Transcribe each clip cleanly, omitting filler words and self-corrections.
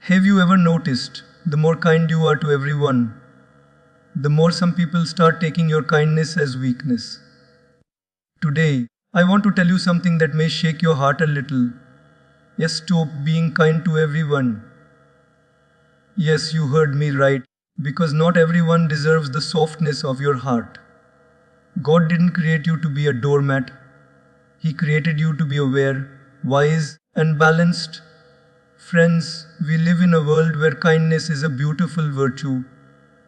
Have you ever noticed, the more kind you are to everyone, the more some people start taking your kindness as weakness? Today, I want to tell you something that may shake your heart a little. Yes, stop being kind to everyone. Yes, you heard me right, because not everyone deserves the softness of your heart. God didn't create you to be a doormat. He created you to be aware, wise, and balanced. Friends, we live in a world where kindness is a beautiful virtue,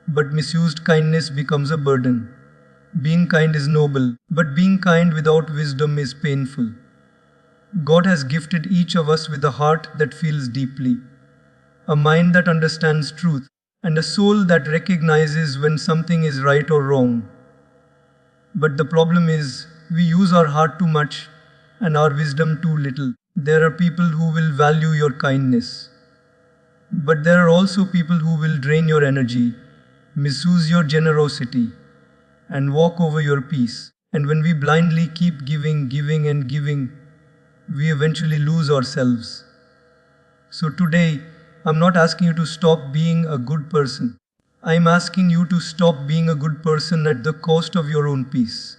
but misused kindness becomes a burden. Being kind is noble, but being kind without wisdom is painful. God has gifted each of us with a heart that feels deeply, a mind that understands truth, and a soul that recognizes when something is right or wrong. But the problem is, we use our heart too much and our wisdom too little. There are people who will value your kindness, but there are also people who will drain your energy, misuse your generosity, and walk over your peace. And when we blindly keep giving, and giving, we eventually lose ourselves. So today, I'm not asking you to stop being a good person. I'm asking you to stop being a good person at the cost of your own peace.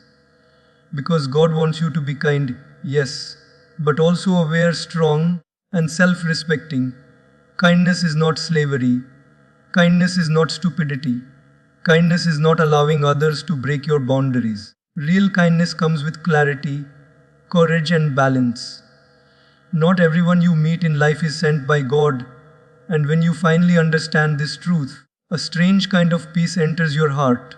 Because God wants you to be kind, yes, but also aware, strong, and self-respecting. Kindness is not slavery. Kindness is not stupidity. Kindness is not allowing others to break your boundaries. Real kindness comes with clarity, courage, and balance. Not everyone you meet in life is sent by God, and when you finally understand this truth, a strange kind of peace enters your heart.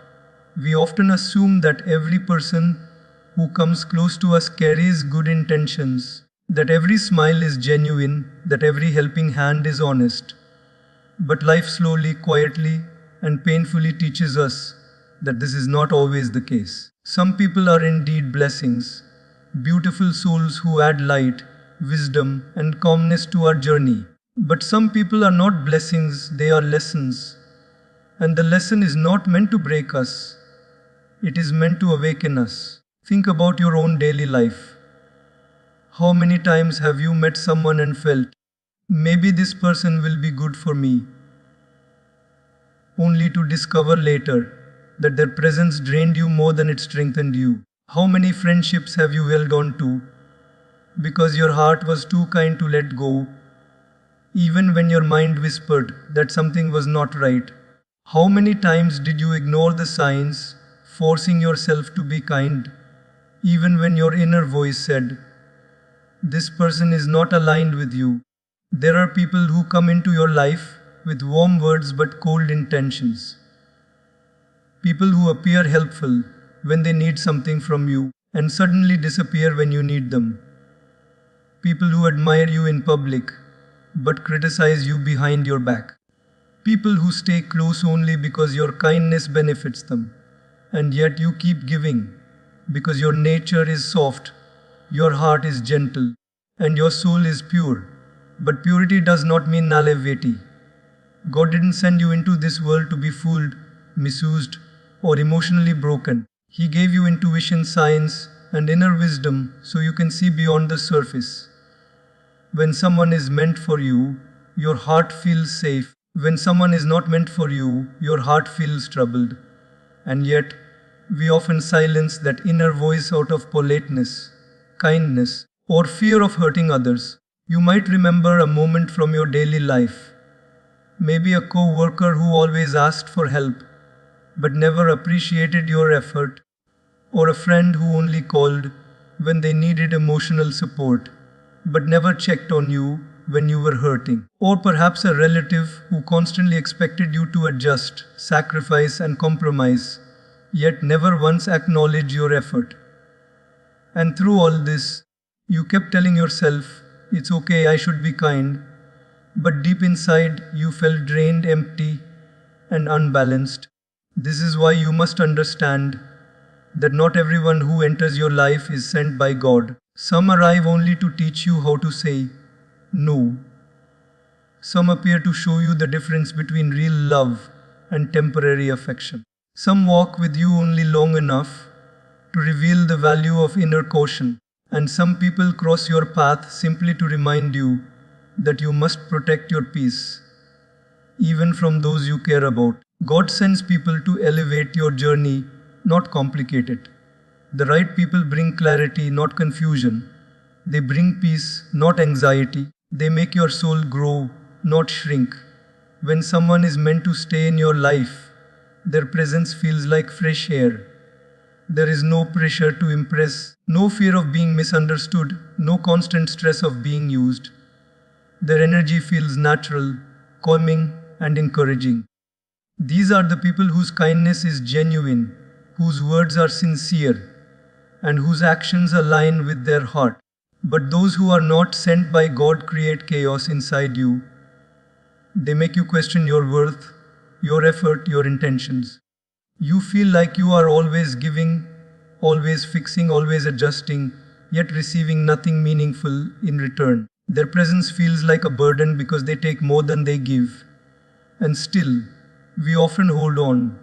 We often assume that every person who comes close to us carries good intentions, that every smile is genuine, that every helping hand is honest. But life slowly, quietly, and painfully teaches us that this is not always the case. Some people are indeed blessings, beautiful souls who add light, wisdom, and calmness to our journey. But some people are not blessings, they are lessons. And the lesson is not meant to break us, it is meant to awaken us. Think about your own daily life. How many times have you met someone and felt, maybe this person will be good for me, only to discover later that their presence drained you more than it strengthened you? How many friendships have you held on to because your heart was too kind to let go, even when your mind whispered that something was not right? How many times did you ignore the signs, forcing yourself to be kind, even when your inner voice said, this person is not aligned with you? There are people who come into your life with warm words but cold intentions. People who appear helpful when they need something from you and suddenly disappear when you need them. People who admire you in public but criticize you behind your back. People who stay close only because your kindness benefits them, and yet you keep giving because your nature is soft, your heart is gentle, and your soul is pure. But purity does not mean naivety. God didn't send you into this world to be fooled, misused, or emotionally broken. He gave you intuition, science, and inner wisdom so you can see beyond the surface. When someone is meant for you, your heart feels safe. When someone is not meant for you, your heart feels troubled. And yet, we often silence that inner voice out of politeness, kindness, or fear of hurting others. You might remember a moment from your daily life. Maybe a co-worker who always asked for help, but never appreciated your effort. Or a friend who only called when they needed emotional support, but never checked on you when you were hurting. Or perhaps a relative who constantly expected you to adjust, sacrifice, and compromise, yet never once acknowledged your effort. And through all this, you kept telling yourself, it's okay, I should be kind. But deep inside, you felt drained, empty, and unbalanced. This is why you must understand that not everyone who enters your life is sent by God. Some arrive only to teach you how to say no. Some appear to show you the difference between real love and temporary affection. Some walk with you only long enough to reveal the value of inner caution. And some people cross your path simply to remind you that you must protect your peace. even from those you care about. God sends people to elevate your journey, not complicate it. The right people bring clarity, not confusion. They bring peace, not anxiety. They make your soul grow, not shrink. When someone is meant to stay in your life, their presence feels like fresh air. There is no pressure to impress, no fear of being misunderstood, no constant stress of being used. Their energy feels natural, calming, and encouraging. These are the people whose kindness is genuine, whose words are sincere, and whose actions align with their heart. But those who are not sent by God create chaos inside you. They make you question your worth, your effort, your intentions. You feel like you are always giving, always fixing, always adjusting, yet receiving nothing meaningful in return. Their presence feels like a burden because they take more than they give. And still, we often hold on,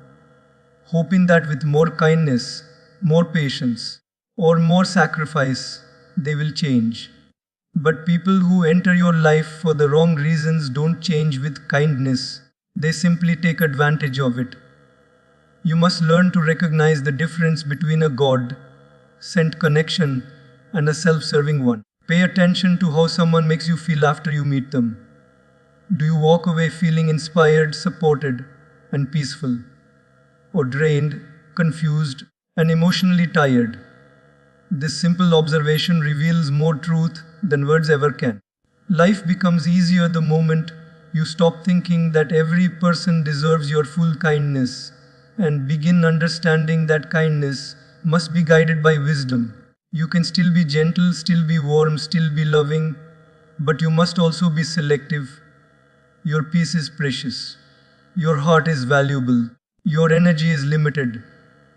hoping that with more kindness, more patience, or more sacrifice, they will change. But people who enter your life for the wrong reasons don't change with kindness, they simply take advantage of it. You must learn to recognize the difference between a God sent connection and a self serving one. Pay attention to how someone makes you feel after you meet them. Do you walk away feeling inspired, supported, and peaceful? Or drained, confused, and emotionally tired? This simple observation reveals more truth than words ever can. Life becomes easier the moment you stop thinking that every person deserves your full kindness and begin understanding that kindness must be guided by wisdom. You can still be gentle, still be warm, still be loving, but you must also be selective. Your peace is precious. Your heart is valuable. Your energy is limited.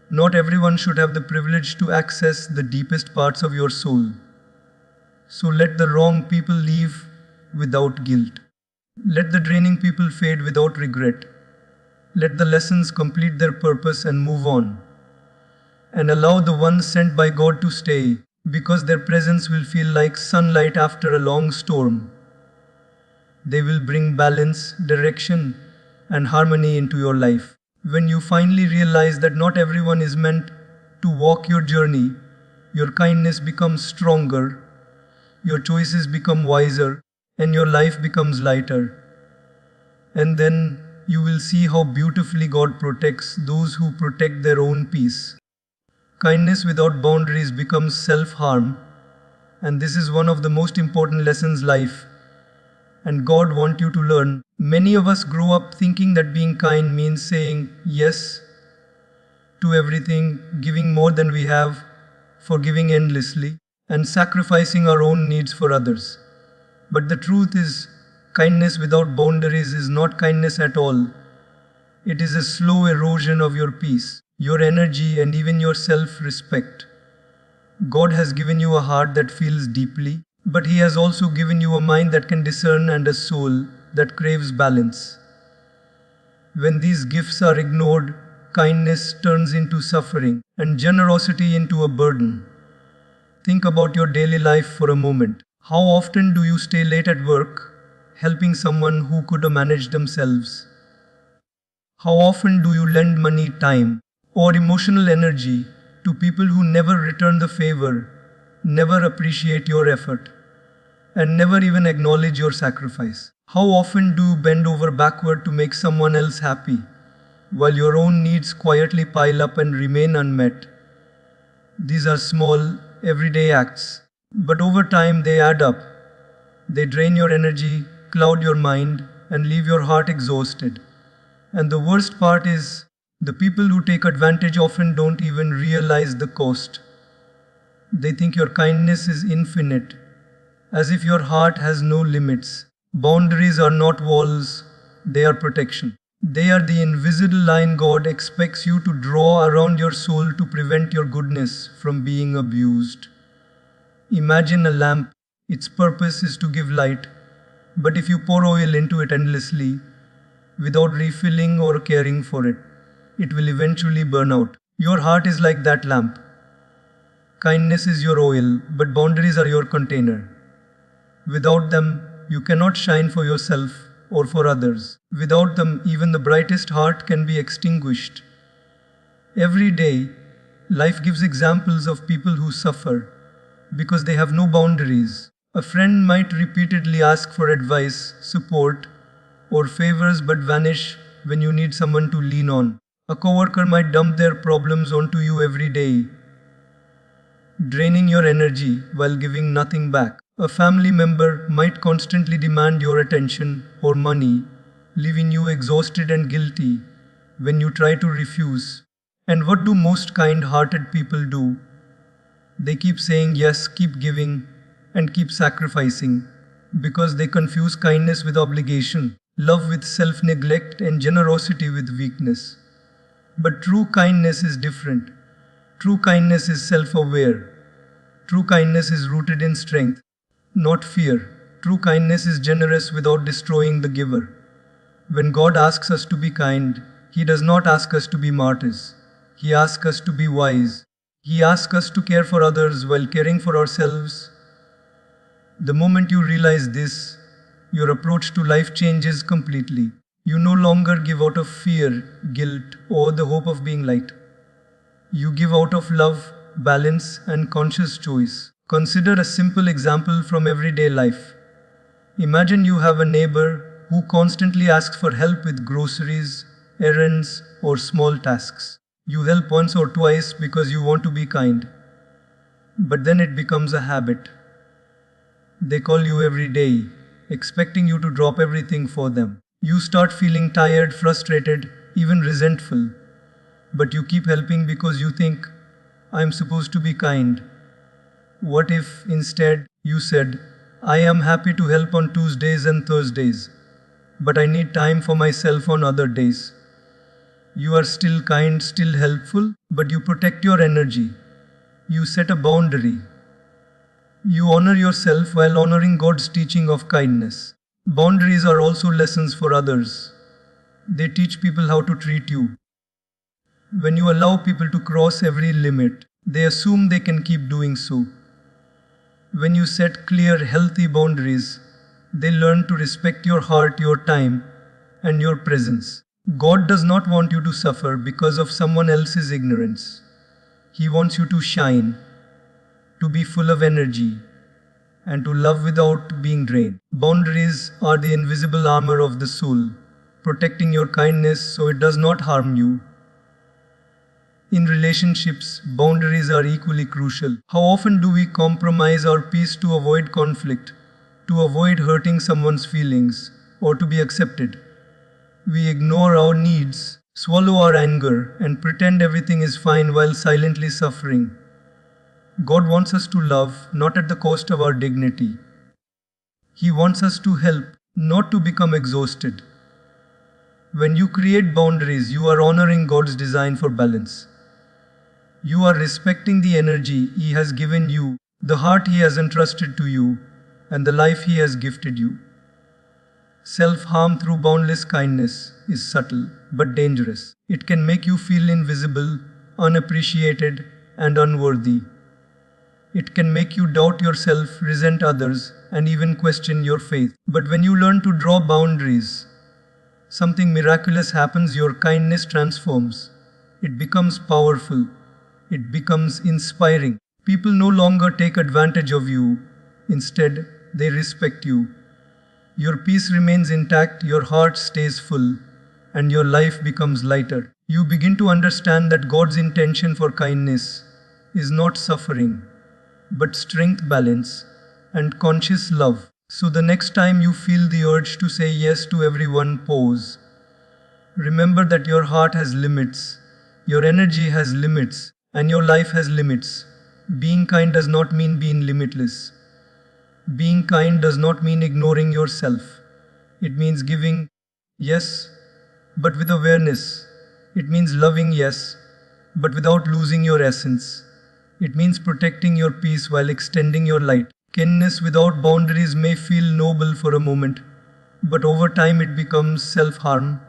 Not everyone should have the privilege to access the deepest parts of your soul. So let the wrong people leave without guilt. Let the draining people fade without regret. Let the lessons complete their purpose and move on. And allow the ones sent by God to stay, because their presence will feel like sunlight after a long storm. They will bring balance, direction, and harmony into your life. When you finally realize that not everyone is meant to walk your journey, your kindness becomes stronger, your choices become wiser, and your life becomes lighter. And then you will see how beautifully God protects those who protect their own peace. Kindness without boundaries becomes self-harm, and this is one of the most important lessons life and God want you to learn. Many of us grow up thinking that being kind means saying yes to everything, giving more than we have, forgiving endlessly, and sacrificing our own needs for others. But the truth is, kindness without boundaries is not kindness at all. It is a slow erosion of your peace, your energy, and even your self-respect. God has given you a heart that feels deeply, but He has also given you a mind that can discern and a soul that craves balance. When these gifts are ignored, kindness turns into suffering and generosity into a burden. Think about your daily life for a moment. How often do you stay late at work, helping someone who could have managed themselves? How often do you lend money, time, or emotional energy to people who never return the favor, never appreciate your effort, and never even acknowledge your sacrifice? How often do you bend over backward to make someone else happy, while your own needs quietly pile up and remain unmet? These are small, everyday acts, but over time they add up. They drain your energy, cloud your mind, and leave your heart exhausted. And the worst part is, the people who take advantage often don't even realize the cost. They think your kindness is infinite, as if your heart has no limits. Boundaries are not walls, they are protection. They are the invisible line God expects you to draw around your soul to prevent your goodness from being abused. Imagine a lamp. Its purpose is to give light, but if you pour oil into it endlessly, without refilling or caring for it, it will eventually burn out. Your heart is like that lamp. Kindness is your oil, but boundaries are your container. Without them, you cannot shine for yourself or for others. Without them, even the brightest heart can be extinguished. Every day, life gives examples of people who suffer because they have no boundaries. A friend might repeatedly ask for advice, support, or favors but vanish when you need someone to lean on. A coworker might dump their problems onto you every day, draining your energy while giving nothing back. A family member might constantly demand your attention or money, leaving you exhausted and guilty when you try to refuse. And what do most kind-hearted people do? They keep saying yes, keep giving, and keep sacrificing because they confuse kindness with obligation, love with self-neglect, and generosity with weakness. But true kindness is different. True kindness is self-aware. True kindness is rooted in strength, not fear. True kindness is generous without destroying the giver. When God asks us to be kind, He does not ask us to be martyrs. He asks us to be wise. He asks us to care for others while caring for ourselves. The moment you realize this, your approach to life changes completely. You no longer give out of fear, guilt, or the hope of being liked. You give out of love, balance, and conscious choice. Consider a simple example from everyday life. Imagine you have a neighbor who constantly asks for help with groceries, errands, or small tasks. You help once or twice because you want to be kind. But then it becomes a habit. They call you every day, expecting you to drop everything for them. You start feeling tired, frustrated, even resentful. But you keep helping because you think, I'm supposed to be kind. What if, instead, you said, I am happy to help on Tuesdays and Thursdays, but I need time for myself on other days? You are still kind, still helpful, but you protect your energy. You set a boundary. You honor yourself while honoring God's teaching of kindness. Boundaries are also lessons for others. They teach people how to treat you. When you allow people to cross every limit, they assume they can keep doing so. When you set clear, healthy boundaries, they learn to respect your heart, your time, and your presence. God does not want you to suffer because of someone else's ignorance. He wants you to shine, to be full of energy, and to love without being drained. Boundaries are the invisible armor of the soul, protecting your kindness so it does not harm you. In relationships, boundaries are equally crucial. How often do we compromise our peace to avoid conflict, to avoid hurting someone's feelings, or to be accepted? We ignore our needs, swallow our anger, and pretend everything is fine while silently suffering. God wants us to love, not at the cost of our dignity. He wants us to help, not to become exhausted. When you create boundaries, you are honoring God's design for balance. You are respecting the energy He has given you, the heart He has entrusted to you, and the life He has gifted you. Self-harm through boundless kindness is subtle but dangerous. It can make you feel invisible, unappreciated, and unworthy. It can make you doubt yourself, resent others, and even question your faith. But when you learn to draw boundaries, something miraculous happens. Your kindness transforms. It becomes powerful. It becomes inspiring. People no longer take advantage of you. Instead, they respect you. Your peace remains intact, your heart stays full, and your life becomes lighter. You begin to understand that God's intention for kindness is not suffering, but strength, balance, and conscious love. So the next time you feel the urge to say yes to everyone, pause. Remember that your heart has limits, your energy has limits, and your life has limits. Being kind does not mean being limitless. Being kind does not mean ignoring yourself. It means giving, yes, but with awareness. It means loving, yes, but without losing your essence. It means protecting your peace while extending your light. Kindness without boundaries may feel noble for a moment, but over time it becomes self-harm.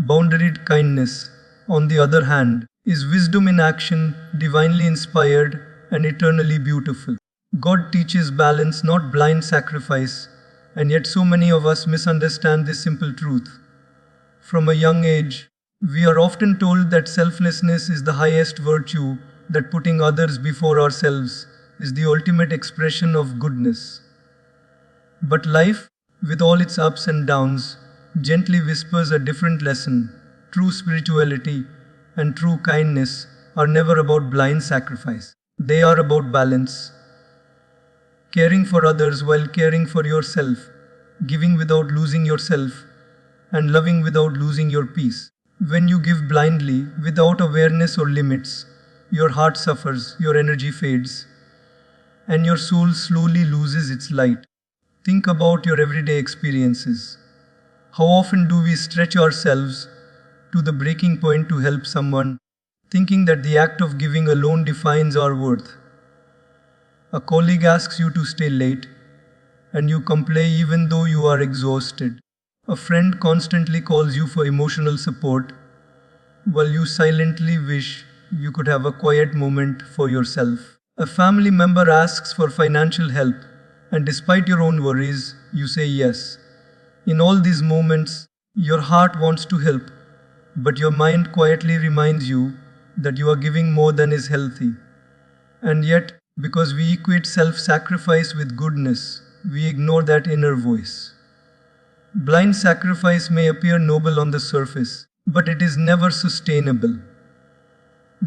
Boundaried kindness, on the other hand, is wisdom in action, divinely inspired, and eternally beautiful. God teaches balance, not blind sacrifice. And yet, so many of us misunderstand this simple truth. From a young age, we are often told that selflessness is the highest virtue, that putting others before ourselves is the ultimate expression of goodness. But life, with all its ups and downs, gently whispers a different lesson. True spirituality and true kindness are never about blind sacrifice. They are about balance. Caring for others while caring for yourself, giving without losing yourself, and loving without losing your peace. When you give blindly, without awareness or limits, your heart suffers, your energy fades, and your soul slowly loses its light. Think about your everyday experiences. How often do we stretch ourselves to the breaking point to help someone, thinking that the act of giving alone defines our worth? A colleague asks you to stay late, and you complain even though you are exhausted. A friend constantly calls you for emotional support, while you silently wish you could have a quiet moment for yourself. A family member asks for financial help, and despite your own worries, you say yes. In all these moments, your heart wants to help, but your mind quietly reminds you that you are giving more than is healthy. And yet, because we equate self-sacrifice with goodness, we ignore that inner voice. Blind sacrifice may appear noble on the surface, but it is never sustainable.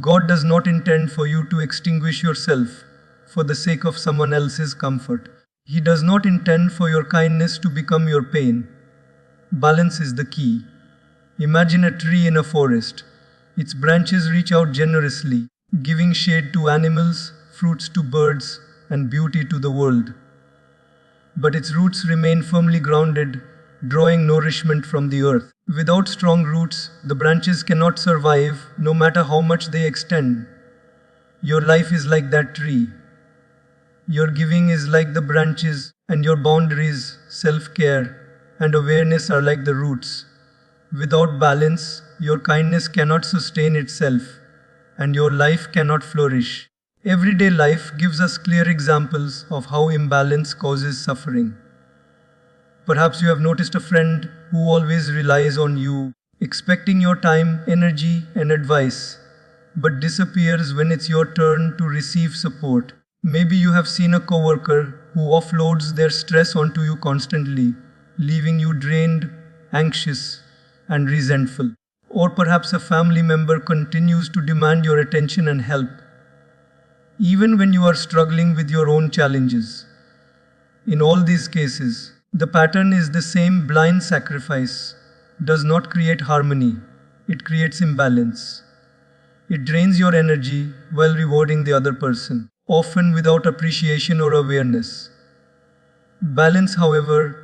God does not intend for you to extinguish yourself for the sake of someone else's comfort. He does not intend for your kindness to become your pain. Balance is the key. Imagine a tree in a forest. Its branches reach out generously, giving shade to animals, fruits to birds, and beauty to the world. But its roots remain firmly grounded, drawing nourishment from the earth. Without strong roots, the branches cannot survive, no matter how much they extend. Your life is like that tree. Your giving is like the branches, and your boundaries, self-care, and awareness are like the roots. Without balance, your kindness cannot sustain itself, and your life cannot flourish. Everyday life gives us clear examples of how imbalance causes suffering. Perhaps you have noticed a friend who always relies on you, expecting your time, energy, and advice, but disappears when it's your turn to receive support. Maybe you have seen a coworker who offloads their stress onto you constantly, leaving you drained, anxious, and resentful. Or perhaps a family member continues to demand your attention and help, even when you are struggling with your own challenges. In all these cases, the pattern is the same. Blind sacrifice does not create harmony, it creates imbalance. It drains your energy while rewarding the other person, often without appreciation or awareness. Balance, however,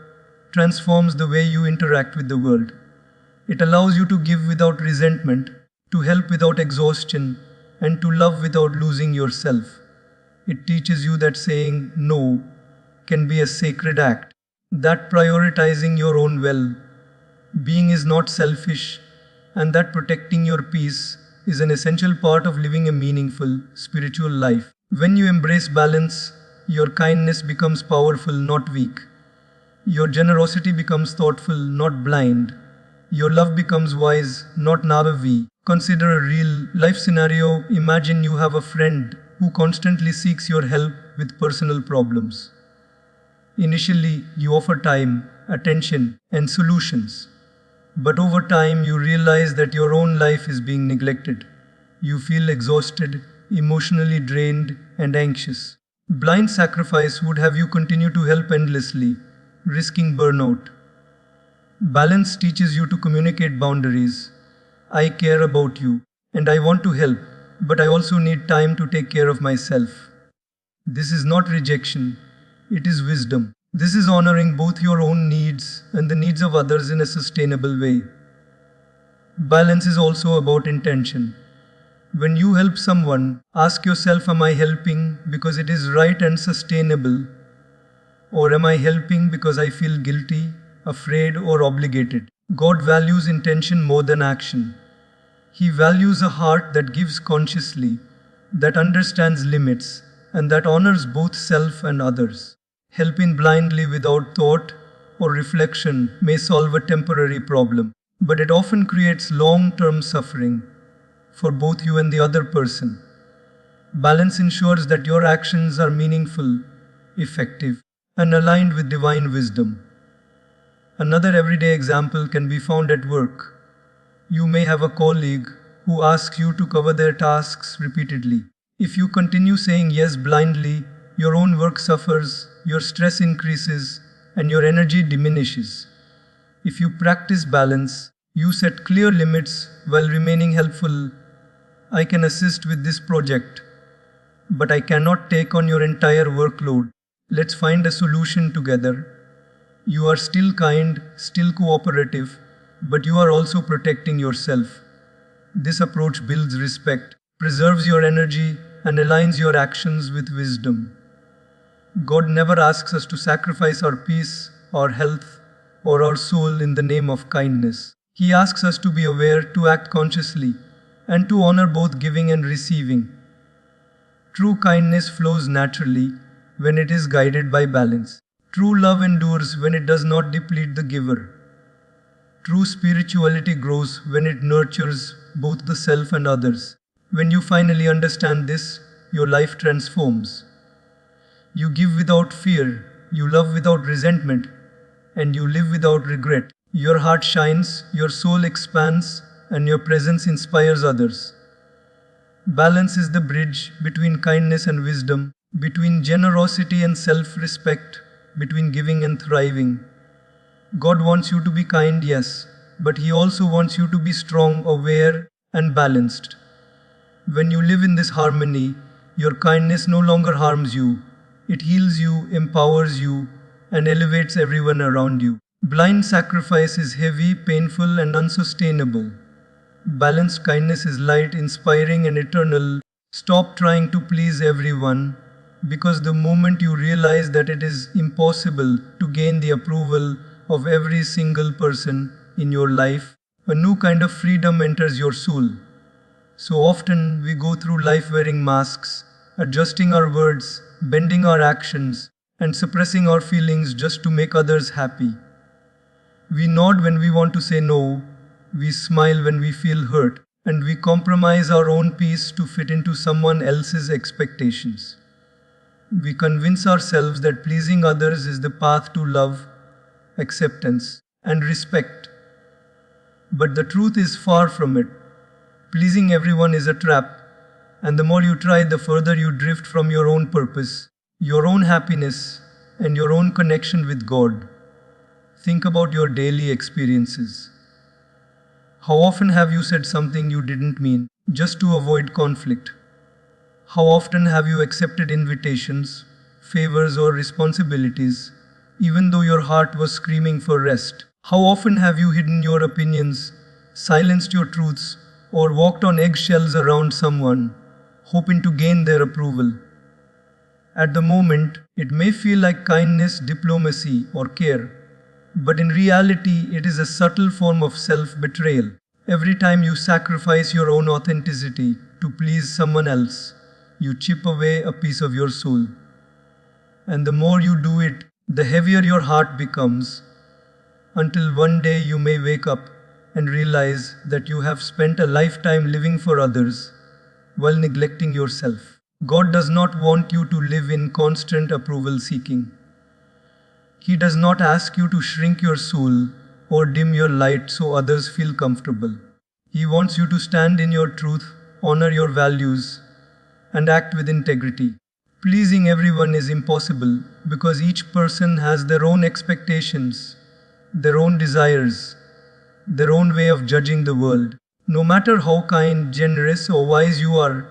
transforms the way you interact with the world. It allows you to give without resentment, to help without exhaustion, and to love without losing yourself. It teaches you that saying no can be a sacred act, that prioritizing your own well-being is not selfish, and that protecting your peace is an essential part of living a meaningful spiritual life. When you embrace balance, your kindness becomes powerful, not weak. Your generosity becomes thoughtful, not blind. Your love becomes wise, not naive. Consider a real life scenario. Imagine you have a friend who constantly seeks your help with personal problems. Initially, you offer time, attention, and solutions. But over time, you realize that your own life is being neglected. You feel exhausted, emotionally drained, and anxious. Blind sacrifice would have you continue to help endlessly, risking burnout. Balance teaches you to communicate boundaries. I care about you, and I want to help, but I also need time to take care of myself. This is not rejection, it is wisdom. This is honoring both your own needs and the needs of others in a sustainable way. Balance is also about intention. When you help someone, ask yourself, am I helping because it is right and sustainable? Or am I helping because I feel guilty, afraid, or obligated? God values intention more than action. He values a heart that gives consciously, that understands limits, and that honors both self and others. Helping blindly without thought or reflection may solve a temporary problem, but it often creates long-term suffering for both you and the other person. Balance ensures that your actions are meaningful, effective, and aligned with divine wisdom. Another everyday example can be found at work. You may have a colleague who asks you to cover their tasks repeatedly. If you continue saying yes blindly, your own work suffers, your stress increases, and your energy diminishes. If you practice balance, you set clear limits while remaining helpful. I can assist with this project, but I cannot take on your entire workload. Let's find a solution together. You are still kind, still cooperative, but you are also protecting yourself. This approach builds respect, preserves your energy, and aligns your actions with wisdom. God never asks us to sacrifice our peace, our health, or our soul in the name of kindness. He asks us to be aware, to act consciously, and to honor both giving and receiving. True kindness flows naturally when it is guided by balance. True love endures when it does not deplete the giver. True spirituality grows when it nurtures both the self and others. When you finally understand this, your life transforms. You give without fear, you love without resentment, and you live without regret. Your heart shines, your soul expands, and your presence inspires others. Balance is the bridge between kindness and wisdom, between generosity and self-respect, between giving and thriving. God wants you to be kind, yes, but He also wants you to be strong, aware, and balanced. When you live in this harmony, your kindness no longer harms you. It heals you, empowers you, and elevates everyone around you. Blind sacrifice is heavy, painful, and unsustainable. Balanced kindness is light, inspiring, and eternal. Stop trying to please everyone, because the moment you realize that it is impossible to gain the approval of every single person in your life, a new kind of freedom enters your soul. So often we go through life wearing masks, adjusting our words, bending our actions, and suppressing our feelings just to make others happy. We nod when we want to say no, we smile when we feel hurt, and we compromise our own peace to fit into someone else's expectations. We convince ourselves that pleasing others is the path to love, acceptance, and respect. But the truth is far from it. Pleasing everyone is a trap, and the more you try, the further you drift from your own purpose, your own happiness, and your own connection with God. Think about your daily experiences. How often have you said something you didn't mean, just to avoid conflict? How often have you accepted invitations, favors, or responsibilities, even though your heart was screaming for rest? How often have you hidden your opinions, silenced your truths, or walked on eggshells around someone, hoping to gain their approval? At the moment, it may feel like kindness, diplomacy, or care, but in reality, it is a subtle form of self-betrayal. Every time you sacrifice your own authenticity to please someone else, you chip away a piece of your soul. And the more you do it, the heavier your heart becomes, until one day you may wake up and realize that you have spent a lifetime living for others while neglecting yourself. God does not want you to live in constant approval seeking. He does not ask you to shrink your soul or dim your light so others feel comfortable. He wants you to stand in your truth, honor your values, and act with integrity. Pleasing everyone is impossible because each person has their own expectations, their own desires, their own way of judging the world. No matter how kind, generous, or wise you are,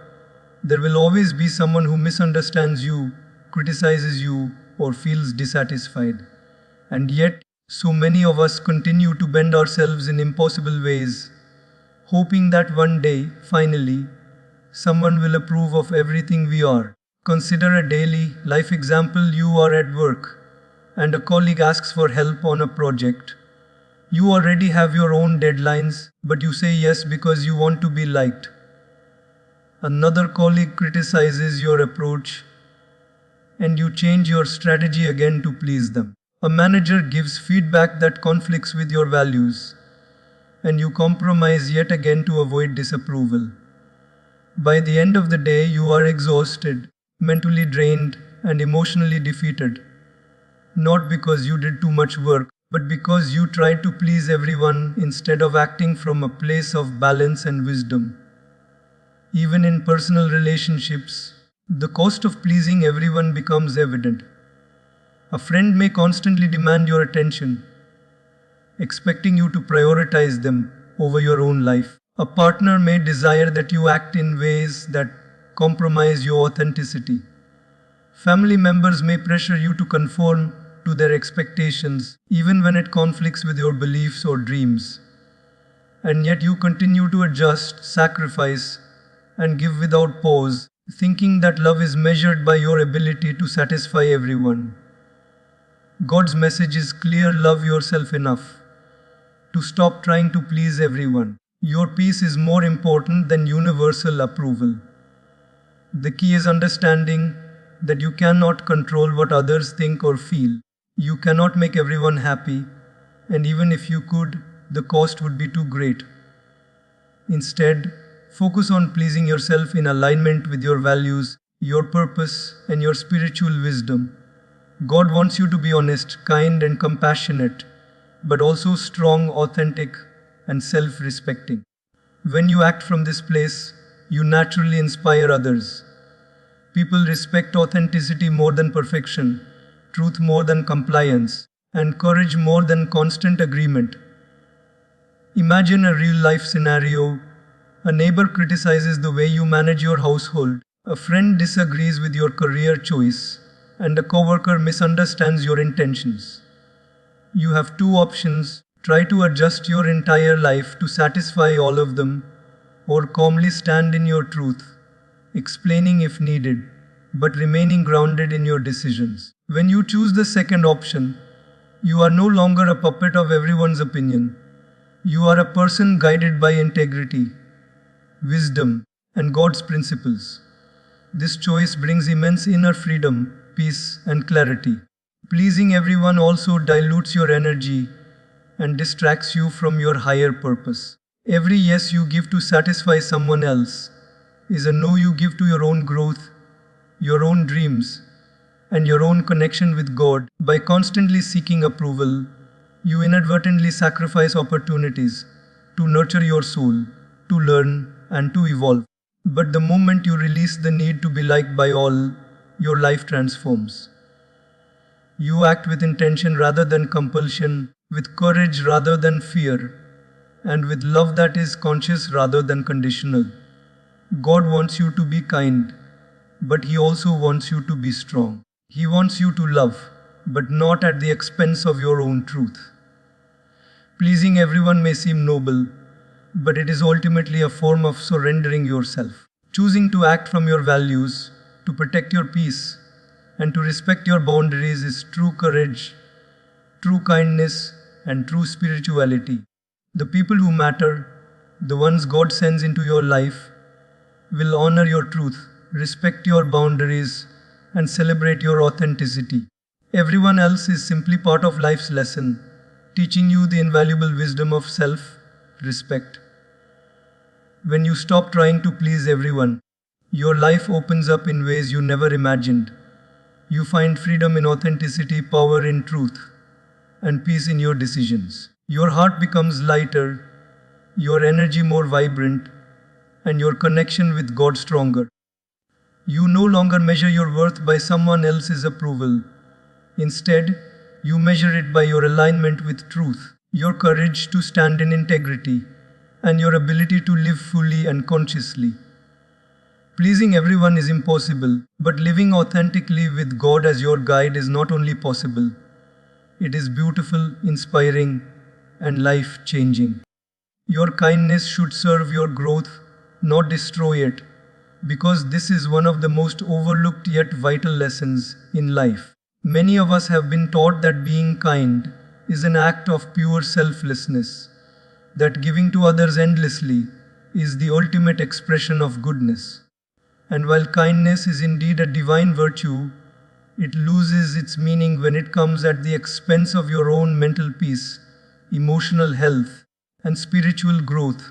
there will always be someone who misunderstands you, criticizes you, or feels dissatisfied. And yet, so many of us continue to bend ourselves in impossible ways, hoping that one day, finally, someone will approve of everything we are. Consider a daily life example. You are at work, and a colleague asks for help on a project. You already have your own deadlines, but you say yes because you want to be liked. Another colleague criticizes your approach, and you change your strategy again to please them. A manager gives feedback that conflicts with your values, and you compromise yet again to avoid disapproval. By the end of the day, you are exhausted, mentally drained, and emotionally defeated. Not because you did too much work, but because you tried to please everyone instead of acting from a place of balance and wisdom. Even in personal relationships, the cost of pleasing everyone becomes evident. A friend may constantly demand your attention, expecting you to prioritize them over your own life. A partner may desire that you act in ways that compromise your authenticity. Family members may pressure you to conform to their expectations, even when it conflicts with your beliefs or dreams. And yet you continue to adjust, sacrifice, and give without pause, thinking that love is measured by your ability to satisfy everyone. God's message is clear: love yourself enough to stop trying to please everyone. Your peace is more important than universal approval. The key is understanding that you cannot control what others think or feel. You cannot make everyone happy, and even if you could, the cost would be too great. Instead, focus on pleasing yourself in alignment with your values, your purpose, and your spiritual wisdom. God wants you to be honest, kind, and compassionate, but also strong, authentic, and self-respecting. When you act from this place, you naturally inspire others. People respect authenticity more than perfection, truth more than compliance, and courage more than constant agreement. Imagine a real-life scenario. A neighbor criticizes the way you manage your household, a friend disagrees with your career choice, and a coworker misunderstands your intentions. You have two options: try to adjust your entire life to satisfy all of them, or calmly stand in your truth, explaining if needed, but remaining grounded in your decisions. When you choose the second option, you are no longer a puppet of everyone's opinion. You are a person guided by integrity, wisdom, and God's principles. This choice brings immense inner freedom, peace, and clarity. Pleasing everyone also dilutes your energy and distracts you from your higher purpose. Every yes you give to satisfy someone else is a no you give to your own growth, your own dreams, and your own connection with God. By constantly seeking approval, you inadvertently sacrifice opportunities to nurture your soul, to learn, and to evolve. But the moment you release the need to be liked by all, your life transforms. You act with intention rather than compulsion, with courage rather than fear, and with love that is conscious rather than conditional. God wants you to be kind, but He also wants you to be strong. He wants you to love, but not at the expense of your own truth. Pleasing everyone may seem noble, but it is ultimately a form of surrendering yourself. Choosing to act from your values, to protect your peace, and to respect your boundaries is true courage, true kindness, and true spirituality. The people who matter, the ones God sends into your life, will honor your truth, respect your boundaries, and celebrate your authenticity. Everyone else is simply part of life's lesson, teaching you the invaluable wisdom of self-respect. When you stop trying to please everyone, your life opens up in ways you never imagined. You find freedom in authenticity, power in truth, and peace in your decisions. Your heart becomes lighter, your energy more vibrant, and your connection with God stronger. You no longer measure your worth by someone else's approval. Instead, you measure it by your alignment with truth, your courage to stand in integrity, and your ability to live fully and consciously. Pleasing everyone is impossible, but living authentically with God as your guide is not only possible, it is beautiful, inspiring, and life-changing. Your kindness should serve your growth, not destroy it, because this is one of the most overlooked yet vital lessons in life. Many of us have been taught that being kind is an act of pure selflessness, that giving to others endlessly is the ultimate expression of goodness. And while kindness is indeed a divine virtue, It loses its meaning when it comes at the expense of your own mental peace, emotional health, and spiritual growth.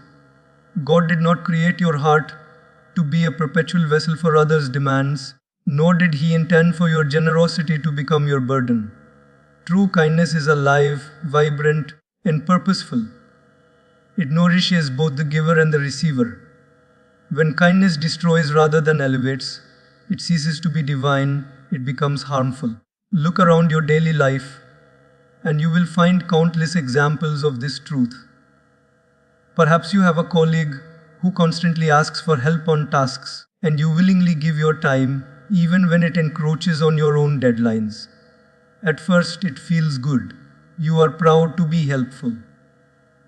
God did not create your heart to be a perpetual vessel for others' demands, nor did He intend for your generosity to become your burden. True kindness is alive, vibrant, and purposeful. It nourishes both the giver and the receiver. When kindness destroys rather than elevates, it ceases to be divine, it becomes harmful. Look around your daily life, and you will find countless examples of this truth. Perhaps you have a colleague who constantly asks for help on tasks, and you willingly give your time, even when it encroaches on your own deadlines. At first, it feels good. You are proud to be helpful.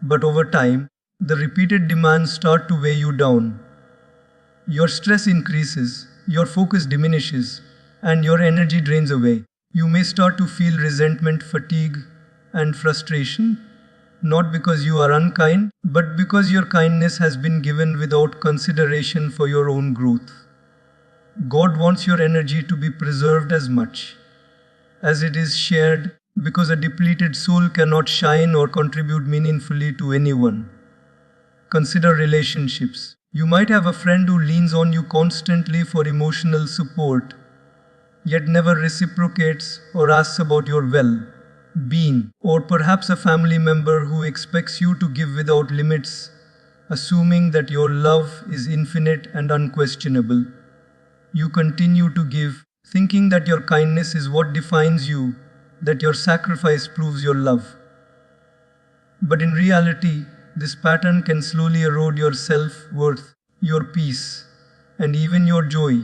But over time, the repeated demands start to weigh you down. Your stress increases, your focus diminishes, and your energy drains away. You may start to feel resentment, fatigue, and frustration, not because you are unkind, but because your kindness has been given without consideration for your own growth. God wants your energy to be preserved as much as it is shared, because a depleted soul cannot shine or contribute meaningfully to anyone. Consider relationships. You might have a friend who leans on you constantly for emotional support, yet never reciprocates or asks about your well-being. Or perhaps a family member who expects you to give without limits, assuming that your love is infinite and unquestionable. You continue to give, thinking that your kindness is what defines you, that your sacrifice proves your love. But in reality, this pattern can slowly erode your self-worth, your peace, and even your joy.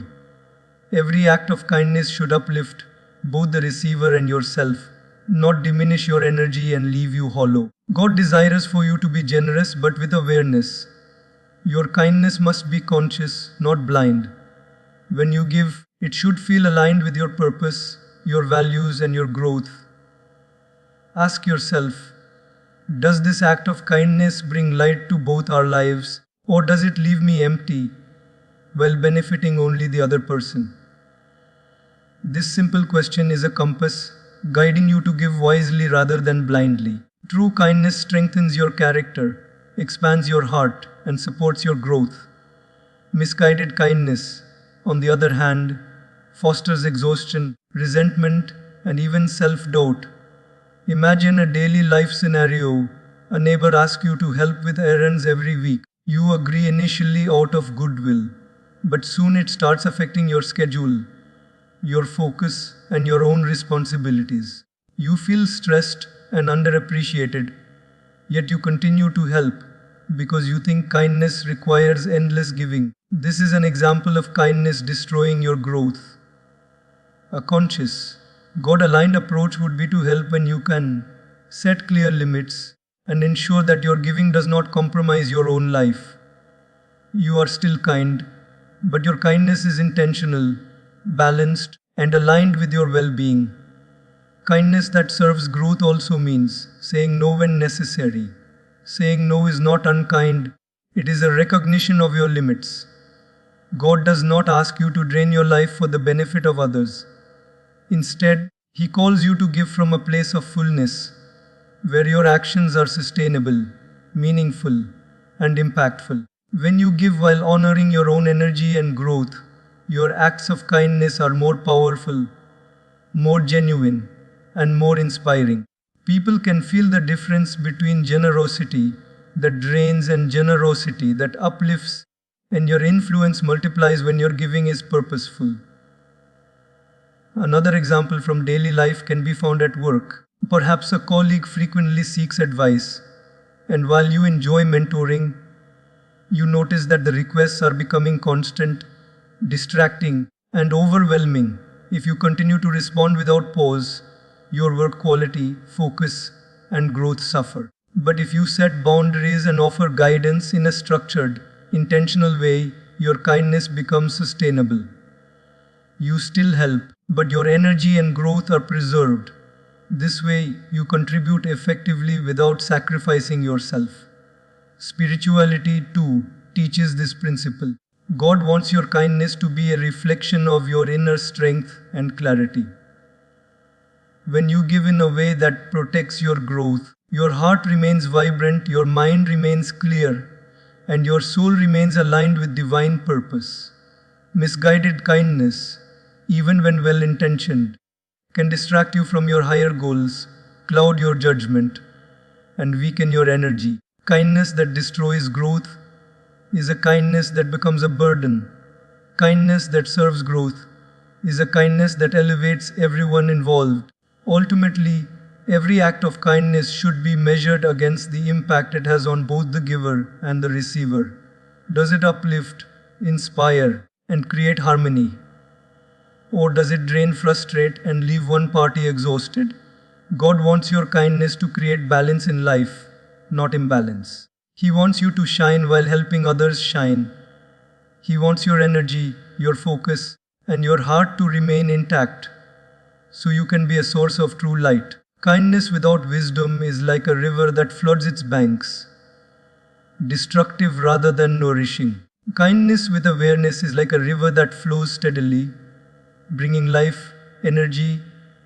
Every act of kindness should uplift both the receiver and yourself, not diminish your energy and leave you hollow. God desires for you to be generous but with awareness. Your kindness must be conscious, not blind. When you give, it should feel aligned with your purpose, your values, and your growth. Ask yourself, does this act of kindness bring light to both our lives, or does it leave me empty while benefiting only the other person? This simple question is a compass, guiding you to give wisely rather than blindly. True kindness strengthens your character, expands your heart, and supports your growth. Misguided kindness, on the other hand, fosters exhaustion, resentment, and even self-doubt. Imagine a daily life scenario. A neighbor asks you to help with errands every week. You agree initially out of goodwill, but soon it starts affecting your schedule, your focus, and your own responsibilities. You feel stressed and underappreciated, yet you continue to help because you think kindness requires endless giving. This is an example of kindness destroying your growth. A conscious, God-aligned approach would be to help when you can, set clear limits, and ensure that your giving does not compromise your own life. You are still kind, but your kindness is intentional, balanced, and aligned with your well-being. Kindness that serves growth also means saying no when necessary. Saying no is not unkind, it is a recognition of your limits. God does not ask you to drain your life for the benefit of others. Instead, He calls you to give from a place of fullness, where your actions are sustainable, meaningful, and impactful. When you give while honoring your own energy and growth, your acts of kindness are more powerful, more genuine, and more inspiring. People can feel the difference between generosity that drains and generosity that uplifts, and your influence multiplies when your giving is purposeful. Another example from daily life can be found at work. Perhaps a colleague frequently seeks advice, and while you enjoy mentoring, you notice that the requests are becoming constant, distracting, and overwhelming. If you continue to respond without pause, your work quality, focus, and growth suffer. But if you set boundaries and offer guidance in a structured, intentional way, your kindness becomes sustainable. You still help, but your energy and growth are preserved. This way, you contribute effectively without sacrificing yourself. Spirituality, too, teaches this principle. God wants your kindness to be a reflection of your inner strength and clarity. When you give in a way that protects your growth, your heart remains vibrant, your mind remains clear, and your soul remains aligned with divine purpose. Misguided kindness, even when well intentioned, can distract you from your higher goals, cloud your judgment, and weaken your energy. Kindness that destroys growth is a kindness that becomes a burden. Kindness that serves growth is a kindness that elevates everyone involved. Ultimately, every act of kindness should be measured against the impact it has on both the giver and the receiver. Does it uplift, inspire, and create harmony? Or does it drain, frustrate, and leave one party exhausted? God wants your kindness to create balance in life, not imbalance. He wants you to shine while helping others shine. He wants your energy, your focus, and your heart to remain intact, so you can be a source of true light. Kindness without wisdom is like a river that floods its banks, destructive rather than nourishing. Kindness with awareness is like a river that flows steadily, bringing life, energy,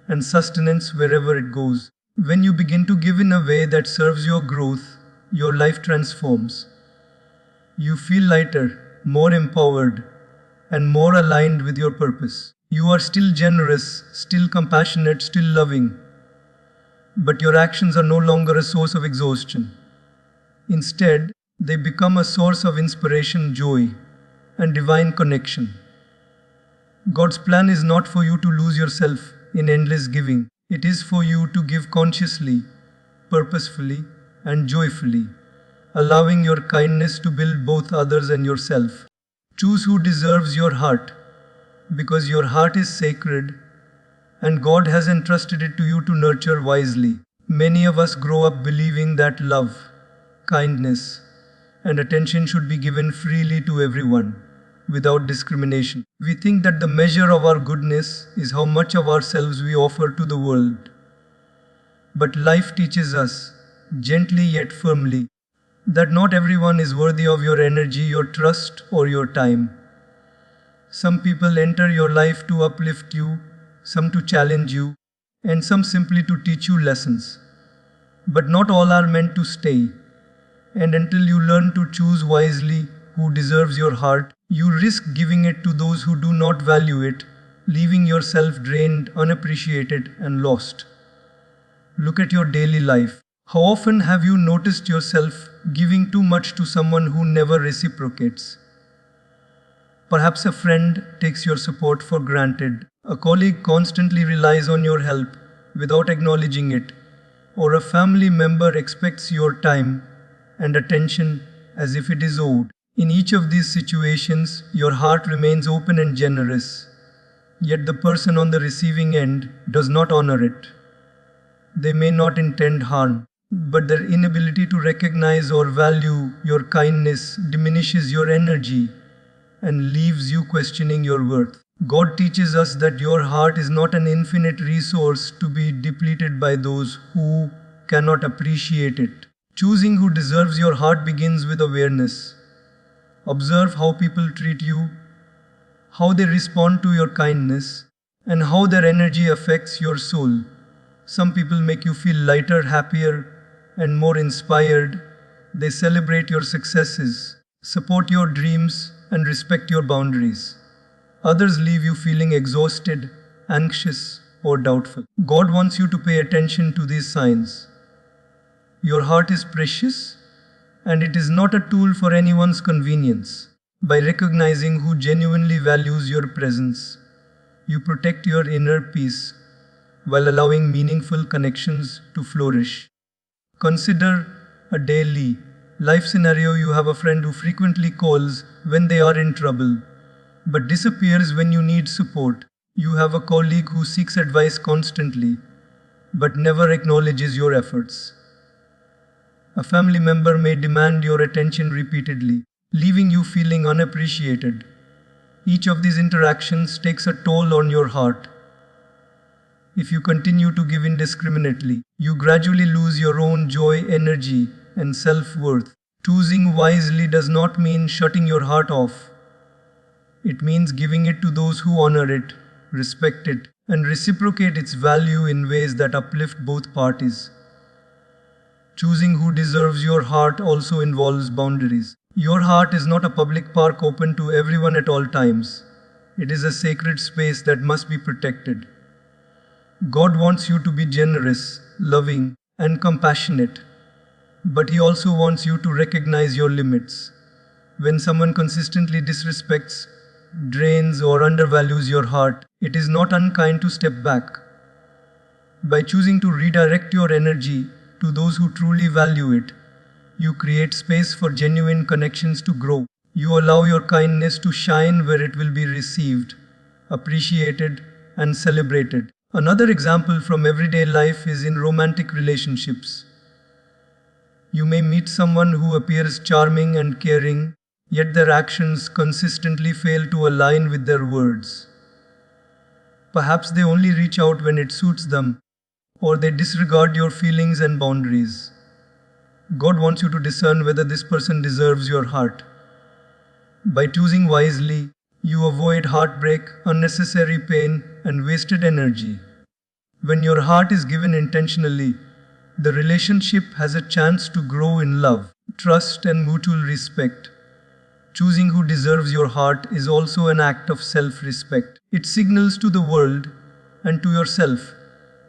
and sustenance wherever it goes. When you begin to give in a way that serves your growth, your life transforms. You feel lighter, more empowered, and more aligned with your purpose. You are still generous, still compassionate, still loving, but your actions are no longer a source of exhaustion. Instead, they become a source of inspiration, joy, and divine connection. God's plan is not for you to lose yourself in endless giving. It is for you to give consciously, purposefully, and joyfully, allowing your kindness to build both others and yourself. Choose who deserves your heart, because your heart is sacred and God has entrusted it to you to nurture wisely. Many of us grow up believing that love, kindness, and attention should be given freely to everyone, without discrimination. We think that the measure of our goodness is how much of ourselves we offer to the world. But life teaches us, gently yet firmly, that not everyone is worthy of your energy, your trust, or your time. Some people enter your life to uplift you, some to challenge you, and some simply to teach you lessons. But not all are meant to stay. And until you learn to choose wisely who deserves your heart, you risk giving it to those who do not value it, leaving yourself drained, unappreciated, and lost. Look at your daily life. How often have you noticed yourself giving too much to someone who never reciprocates? Perhaps a friend takes your support for granted, a colleague constantly relies on your help without acknowledging it, or a family member expects your time and attention as if it is owed. In each of these situations, your heart remains open and generous, yet the person on the receiving end does not honor it. They may not intend harm, but their inability to recognize or value your kindness diminishes your energy and leaves you questioning your worth. God teaches us that your heart is not an infinite resource to be depleted by those who cannot appreciate it. Choosing who deserves your heart begins with awareness. Observe how people treat you, how they respond to your kindness, and how their energy affects your soul. Some people make you feel lighter, happier, and more inspired. They celebrate your successes, support your dreams, and respect your boundaries. Others leave you feeling exhausted, anxious, or doubtful. God wants you to pay attention to these signs. Your heart is precious, and it is not a tool for anyone's convenience. By recognizing who genuinely values your presence, you protect your inner peace while allowing meaningful connections to flourish. Consider a daily life scenario. You have a friend who frequently calls when they are in trouble, but disappears when you need support. You have a colleague who seeks advice constantly, but never acknowledges your efforts. A family member may demand your attention repeatedly, leaving you feeling unappreciated. Each of these interactions takes a toll on your heart. If you continue to give indiscriminately, you gradually lose your own joy, energy, and self-worth. Choosing wisely does not mean shutting your heart off. It means giving it to those who honor it, respect it, and reciprocate its value in ways that uplift both parties. Choosing who deserves your heart also involves boundaries. Your heart is not a public park open to everyone at all times. It is a sacred space that must be protected. God wants you to be generous, loving, and compassionate. But He also wants you to recognize your limits. When someone consistently disrespects, drains, or undervalues your heart, it is not unkind to step back. By choosing to redirect your energy to those who truly value it, you create space for genuine connections to grow. You allow your kindness to shine where it will be received, appreciated, and celebrated. Another example from everyday life is in romantic relationships. You may meet someone who appears charming and caring, yet their actions consistently fail to align with their words. Perhaps they only reach out when it suits them, or they disregard your feelings and boundaries. God wants you to discern whether this person deserves your heart. By choosing wisely, you avoid heartbreak, unnecessary pain, and wasted energy. When your heart is given intentionally, the relationship has a chance to grow in love, trust, and mutual respect. Choosing who deserves your heart is also an act of self-respect. It signals to the world and to yourself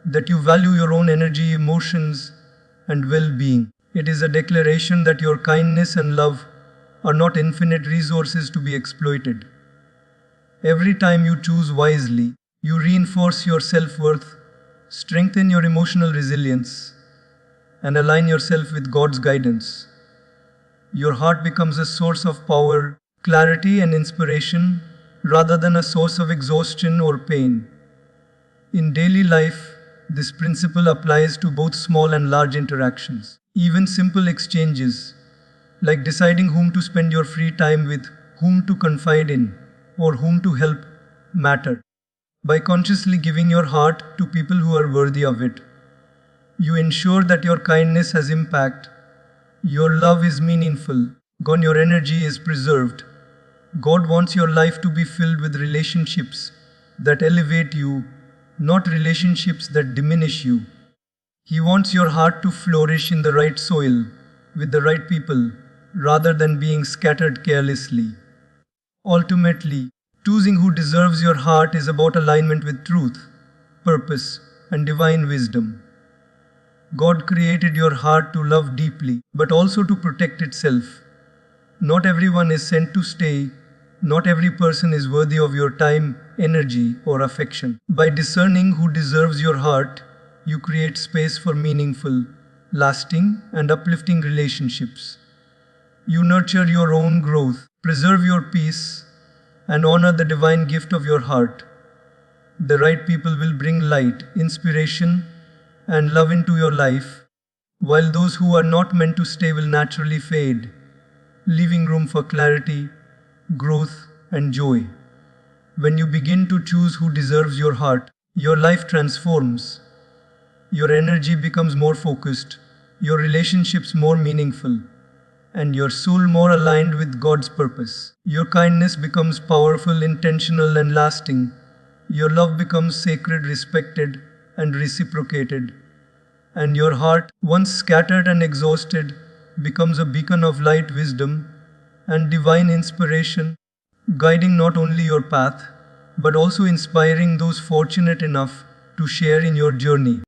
that you value your own energy, emotions, and well-being. It is a declaration that your kindness and love are not infinite resources to be exploited. Every time you choose wisely, you reinforce your self-worth, strengthen your emotional resilience, and align yourself with God's guidance. Your heart becomes a source of power, clarity, and inspiration rather than a source of exhaustion or pain. In daily life, this principle applies to both small and large interactions. Even simple exchanges, like deciding whom to spend your free time with, whom to confide in, or whom to help, matter. By consciously giving your heart to people who are worthy of it, you ensure that your kindness has impact, your love is meaningful, and your energy is preserved. God wants your life to be filled with relationships that elevate you, not relationships that diminish you. He wants your heart to flourish in the right soil, with the right people, rather than being scattered carelessly. Ultimately, choosing who deserves your heart is about alignment with truth, purpose, and divine wisdom. God created your heart to love deeply, but also to protect itself. Not everyone is sent to stay. Not every person is worthy of your time, energy, or affection. By discerning who deserves your heart, you create space for meaningful, lasting, and uplifting relationships. You nurture your own growth, preserve your peace, and honor the divine gift of your heart. The right people will bring light, inspiration, and love into your life, while those who are not meant to stay will naturally fade, leaving room for clarity, growth, and joy. When you begin to choose who deserves your heart, your life transforms. Your energy becomes more focused, your relationships more meaningful, and your soul more aligned with God's purpose. Your kindness becomes powerful, intentional, and lasting. Your love becomes sacred, respected, and reciprocated. And your heart, once scattered and exhausted, becomes a beacon of light, wisdom, and divine inspiration, guiding not only your path, but also inspiring those fortunate enough to share in your journey.